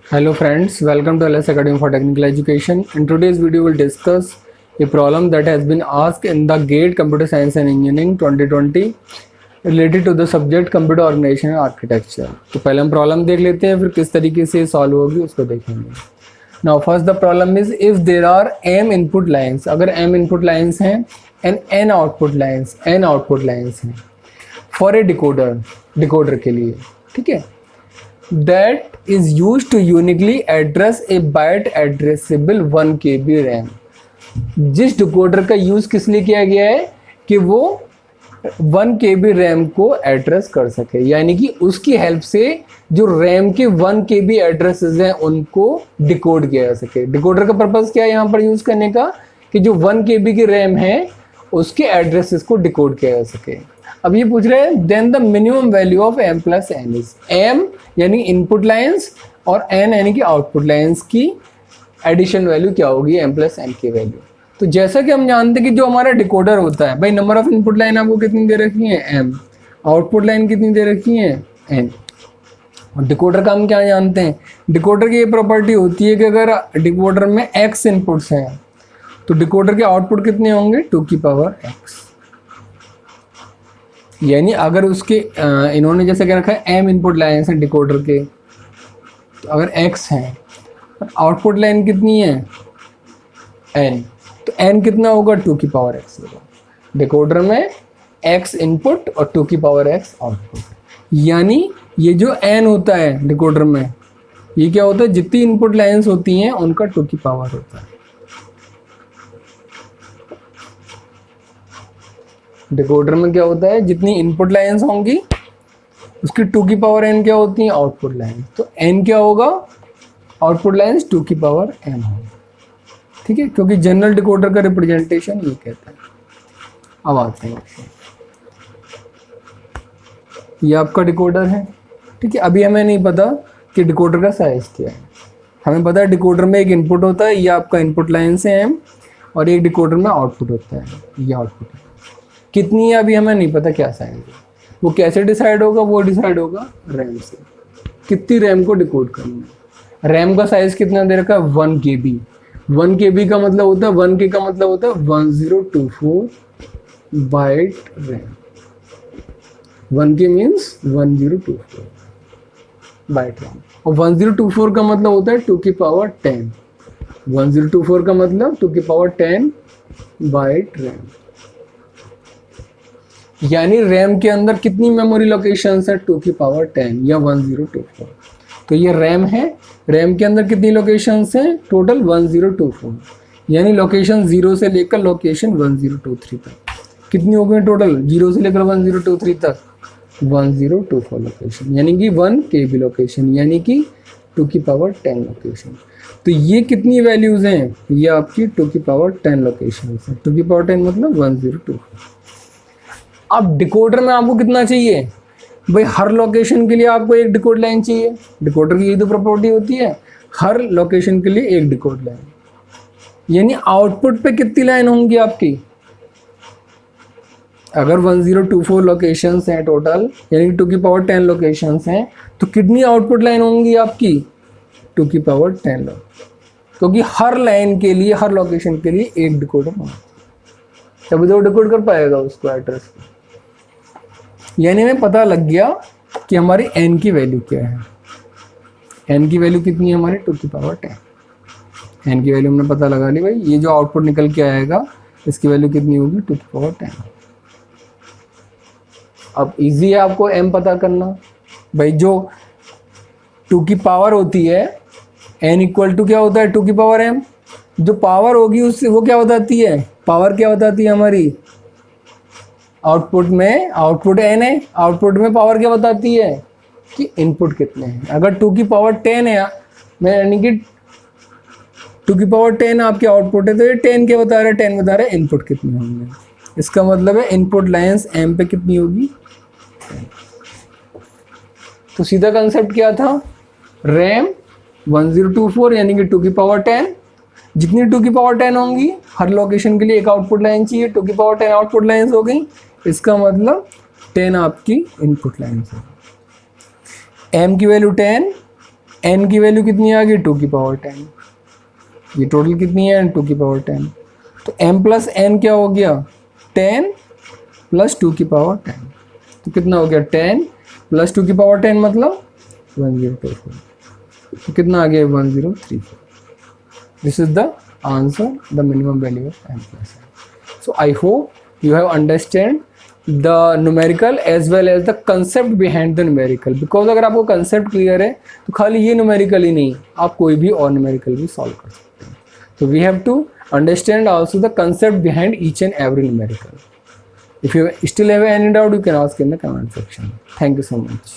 Hello friends, welcome to LS Academy for Technical Education. In today's video we'll discuss a problem that has been asked in the GATE Computer Science and Engineering 2020 related to the subject Computer Organization and Architecture. तो पहले हम problem देख लेते हैं, फिर किस तरीके से सॉल्व होगी उसको देखेंगे. Now first the problem is if there are m input lines, अगर m input lines हैं and n output lines हैं for a decoder के लिए, ठीक है, that is used to uniquely address a byte addressable 1 KB RAM. जिस decoder का use किस लिए किया गया है कि वो 1 KB रैम को एड्रेस कर सके, यानी कि उसकी हेल्प से जो रैम के 1 KB एड्रेसेस हैं उनको डिकोड किया जा सके. डिकोडर का पर्पस क्या है यहाँ पर यूज करने का कि जो 1 KB की रैम है उसके एड्रेसेस को डिकोड किया जा सके. अब ये पूछ रहे हैं then the minimum value of m plus n is m यानी इनपुट लाइंस और n यानी कि आउटपुट लाइंस की एडिशन वैल्यू क्या होगी m प्लस n की वैल्यू. तो जैसा कि हम जानते हैं कि जो हमारा डिकोडर होता है भाई, नंबर ऑफ इनपुट लाइन आपको कितनी दे रखी है m, आउटपुट लाइन कितनी दे रखी है n. और डिकोडर का हम क्या जानते हैं, डिकोडर की ये प्रॉपर्टी होती है कि अगर डिकोडर में x इनपुट्स हैं तो डिकोडर के आउटपुट कितने होंगे 2 की पावर x. यानी अगर उसके इन्होंने जैसे क्या रखा है m इनपुट लाइन्स हैं डिकोडर के, तो अगर x हैं और आउटपुट लाइन कितनी है n, तो n कितना होगा 2 की पावर x होगा. डिकोडर में x इनपुट और 2 की पावर x आउटपुट. यानी ये जो n होता है डिकोडर में, ये क्या होता है, जितनी इनपुट लाइन्स होती हैं उनका 2 की पावर होता है. डिकोडर में क्या होता है, जितनी इनपुट लाइन्स होंगी उसकी 2 की पावर n क्या होती है आउटपुट लाइन. तो n क्या होगा, आउटपुट लाइन्स 2 की पावर m होगी, ठीक है, क्योंकि जनरल डिकोडर का रिप्रेजेंटेशन ये कहता है. अब आते हैं, ये आपका डिकोडर है, ठीक है. अभी हमें नहीं पता कि डिकोडर का साइज क्या है. हमें पता है डिकोडर में एक इनपुट होता है, ये आपका इनपुट लाइन से m, और एक डिकोडर में आउटपुट होता है, ये आउटपुट है. कितनी है अभी हमें नहीं पता क्या साइज है. वो कैसे डिसाइड होगा, वो डिसाइड होगा रैम से. कितनी रैम को डिकोड करना है. रैम का साइज कितना दे रखा है 1 KB. 1 KB का मतलब होता है 1K का मतलब होता है 1024 byte RAM. 1K means 1024 byte RAM, और 1024 का मतलब होता है 2 की पावर 10. 1024 का मतलब 2 की पावर 10 बाइट रैम. यानी रैम के अंदर कितनी मेमोरी लोकेशंस है 2 की पावर 10 या 1024. तो ये रैम है, रैम के अंदर कितनी लोकेशंस हैं टोटल 1024. यानी लोकेशन 0 से लेकर लोकेशन 1023 तक कितनी हो गई टोटल, 0 से लेकर 1023 तक 1024 लोकेशन, यानी कि 1 KB लोकेशन, यानी कि 2 की पावर 10 लोकेशन. तो ये कितनी वैल्यूज हैं, ये आपकी 2 की पावर 10 लोकेशन है. 2 की पावर 10 मतलब 1024. अब डिकोडर में आपको कितना चाहिए भाई, हर लोकेशन के लिए आपको एक डिकोड लाइन चाहिए. डिकोडर की यही तो प्रॉपर्टी होती है, हर लोकेशन के लिए एक डिकोड लाइन. यानी आउटपुट पे कितनी लाइन होंगी आपकी, अगर 1024 लोकेशंस हैं टोटल, यानी कि 2 की पावर 10 लोकेशंस हैं, तो कितनी आउटपुट लाइन होंगी आपकी 2 की पावर 10 लोग, क्योंकि हर लाइन के लिए, हर लोकेशन के लिए एक डिकोडर होगा, तभी तो डिकोड कर पाएगा उसको एड्रेस को. यानी हमें पता लग गया कि हमारी n की वैल्यू क्या है. n की वैल्यू कितनी है हमारी 2 की पावर 10. n की वैल्यू हमने पता लगा ली भाई. ये जो आउटपुट निकल के आएगा इसकी वैल्यू कितनी होगी 2 की पावर 10. अब इजी है आपको m पता करना भाई. जो 2 की पावर होती है n इक्वल टू क्या होता है 2 की पावर m. जो पावर होगी उससे वो क्या बताती है, पावर क्या बताती है हमारी, आउटपुट में आउटपुट n है, आउटपुट में पावर क्या बताती है कि इनपुट कितने हैं. अगर 2 की पावर 10 है, मैं यानी कि 2 की पावर 10 आपके आउटपुट है, तो ये 10 क्या बता रहा है, 10 बता रहा है इनपुट कितने होंगे. इसका मतलब है इनपुट लाइंस m पे कितनी होगी. तो सीधा कंसेप्ट क्या था, रैम 1024 यानी कि 2 की पावर 10. जितनी 2 की पावर 10 होंगी हर लोकेशन के लिए एक आउटपुट लाइन चाहिए. 2 की पावर 10 आउटपुट लाइन्स हो गई, इसका मतलब 10 आपकी इनपुट लाइन्स है. m की वैल्यू 10, n की वैल्यू कितनी आ गई 2 की पावर 10, ये टोटल कितनी है 2 की पावर 10, तो m प्लस n क्या हो गया 10 प्लस 2 की पावर 10, तो कितना हो गया 10 प्लस 2 की पावर 10 मतलब 1024, तो कितना आ गया 1034. This is the answer, the minimum value of m plus n. So I hope you have understand the numerical as well as the concept behind the numerical. Because अगर आपको कंसेप्ट क्लियर है तो खाली ये न्यूमेरिकल ही नहीं, आप कोई भी और न्यूमेरिकल भी सॉल्व कर सकते हैं. तो we have to understand also the concept behind each and every numerical. If you still have any doubt, you can ask in the comment section. Thank you so much.